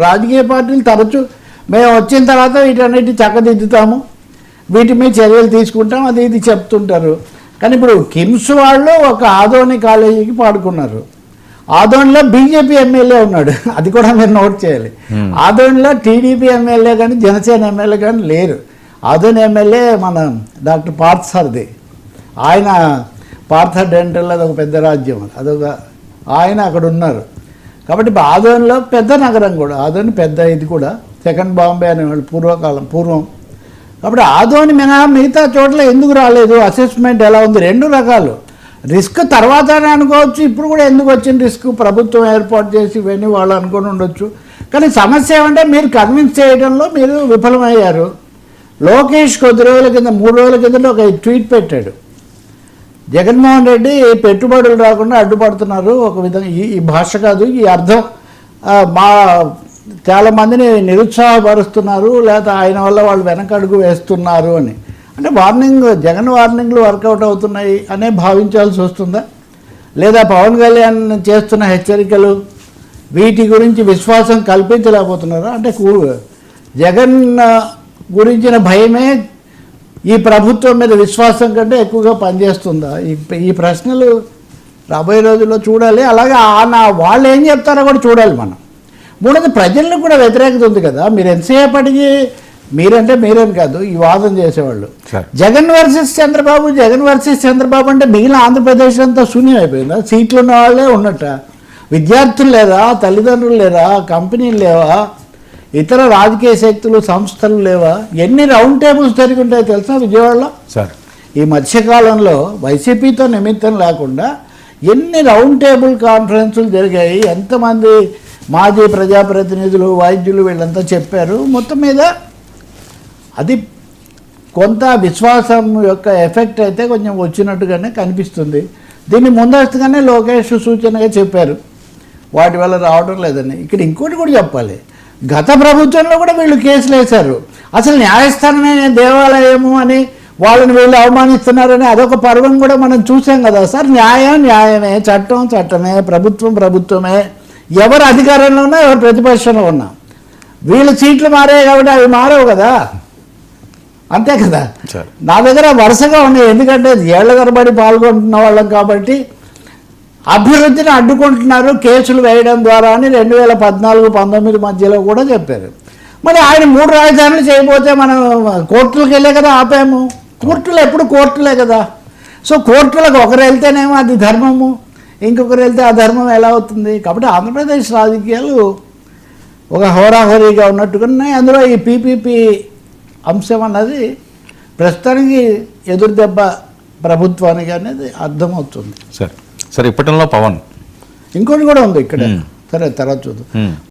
రాజకీయ పార్టీలు తరచూ మేము వచ్చిన తర్వాత వీటన్నిటి చక్కదిద్దుతాము, వీటి మీద చర్యలు తీసుకుంటాం, అది ఇది చెప్తుంటారు. కానీ ఇప్పుడు కిమ్స్ వాళ్ళు ఒక ఆదోని కాలేజీకి పాడుకున్నారు. ఆదోనిలో బీజేపీ ఎమ్మెల్యే ఉన్నాడు, అది కూడా మీరు నోట్ చేయాలి. ఆదోనిలో టీడీపీ ఎమ్మెల్యే కానీ జనసేన ఎమ్మెల్యే కానీ లేరు. ఆదోని ఎమ్మెల్యే మన డాక్టర్ పార్థసారథి, ఆయన పార్థ డెంటల్ అది ఒక పెద్ద రాజ్యం, అదొక ఆయన అక్కడ ఉన్నారు. కాబట్టి ఆదోనిలో పెద్ద నగరం కూడా, ఆదోని పెద్ద ఇది కూడా సెకండ్ బాంబే అనేవాళ్ళు పూర్వం. కాబట్టి ఆదోని మిగతా చోట్ల ఎందుకు రాలేదు, అసెస్మెంట్ ఎలా ఉంది, రెండు రకాలు. రిస్క్ తర్వాత అనుకోవచ్చు, ఇప్పుడు కూడా ఎందుకు వచ్చిన రిస్క్ ప్రభుత్వం ఏర్పాటు చేసి ఇవన్నీ వాళ్ళు అనుకుని ఉండొచ్చు. కానీ సమస్య ఏమంటే మీరు కన్విన్స్ చేయడంలో మీరు విఫలమయ్యారు. లోకేష్ కొద్ది రోజుల కింద 3 రోజుల కింద ఒక ట్వీట్ పెట్టాడు, జగన్మోహన్ రెడ్డి పెట్టుబడులు రాకుండా అడ్డుపడుతున్నారు, ఒక విధంగా ఈ భాష కాదు ఈ అర్థం, మా చాలామందిని నిరుత్సాహపరుస్తున్నారు, లేకపోతే ఆయన వల్ల వాళ్ళు వెనకడుగు వేస్తున్నారు అని. అంటే జగన్ వార్నింగ్లు వర్కౌట్ అవుతున్నాయి అనే భావించాల్సి వస్తుందా, లేదా పవన్ కళ్యాణ్ చేస్తున్న హెచ్చరికలు వీటి గురించి విశ్వాసం కల్పించలేకపోతున్నారా? అంటే జగన్ గురించిన భయమే ఈ ప్రభుత్వం మీద విశ్వాసం కంటే ఎక్కువగా పనిచేస్తుందా? ఈ ప్రశ్నలు రాబోయే రోజుల్లో చూడాలి. అలాగే వాళ్ళు ఏం చెప్తారో కూడా చూడాలి మనం. మూడోది ప్రజల్లో కూడా వ్యతిరేకత ఉంది కదా. మీరు ఎంతసేపటికి మీరేం కాదు ఈ వాదన చేసేవాళ్ళు జగన్ వర్సెస్ చంద్రబాబు అంటే మిగిలిన ఆంధ్రప్రదేశ్ అంతా శూన్యం అయిపోయిందా? సీట్లు ఉన్న వాళ్ళే ఉన్నట్ట, విద్యార్థులు లేరా, తల్లిదండ్రులు లేరా, కంపెనీలు లేవా, ఇతర రాజకీయ శక్తులు సంస్థలు లేవా? ఎన్ని రౌండ్ టేబుల్స్ జరిగి ఉంటాయో తెలుసా విజయవాడలో? ఈ మధ్యకాలంలో వైసీపీతో నిమిత్తం లేకుండా ఎన్ని రౌండ్ టేబుల్ కాన్ఫరెన్సులు జరిగాయి, ఎంతమంది మాజీ ప్రజాప్రతినిధులు, వైద్యులు వీళ్ళంతా చెప్పారు. మొత్తం మీద అది కొంత విశ్వాసం యొక్క ఎఫెక్ట్ అయితే కొంచెం వచ్చినట్టుగానే కనిపిస్తుంది. దీన్ని ముందస్తుగానే లోకేష్ సూచనగా చెప్పారు, వాటి వల్ల రావడం లేదని. ఇక్కడ ఇంకోటి కూడా చెప్పాలి, గత ప్రభుత్వంలో కూడా వీళ్ళు కేసులు వేశారు. అసలు న్యాయస్థానమే దేవాలయము అని వాళ్ళని వీళ్ళు అవమానిస్తున్నారని అదొక పర్వం కూడా మనం చూసాం కదా సార్. న్యాయమే, చట్టమే, ప్రభుత్వమే. ఎవరు అధికారంలో ఉన్నా ఎవరు ప్రతిపక్షంలో ఉన్నా వీళ్ళు సీట్లు మారాయి కాబట్టి అవి మారవు కదా, అంతే కదా. నా దగ్గర వరుసగా ఉన్నాయి, ఎందుకంటే ఏళ్ల తరబడి పాల్గొంటున్న వాళ్ళం కాబట్టి. అభివృద్ధిని అడ్డుకుంటున్నారు కేసులు వేయడం ద్వారా అని 2014-19 మధ్యలో కూడా చెప్పారు. మరి ఆయన 3 రాజధానులు చేయబోతే మనం కోర్టులకు వెళ్ళే కదా ఆపాము. కోర్టులు ఎప్పుడు కోర్టులే కదా. సో కోర్టులకు ఒకరు వెళ్తేనేమో అది ధర్మము, ఇంకొకరు వెళ్తే ఆ ధర్మం ఎలా అవుతుంది? కాబట్టి ఆంధ్రప్రదేశ్ రాజకీయాలు ఒక హోరాహోరీగా ఉన్నట్టుకున్నాయి. అందులో ఈ పీపీపీ అంశం అన్నది ప్రస్తుతానికి ఎదురుదెబ్బ ప్రభుత్వానికి అనేది అర్థమవుతుంది. సరే ఇప్పటిలో పవన్ ఇంకోటి కూడా ఉంది ఇక్కడ, సరే తర్వాత చూద్దాం.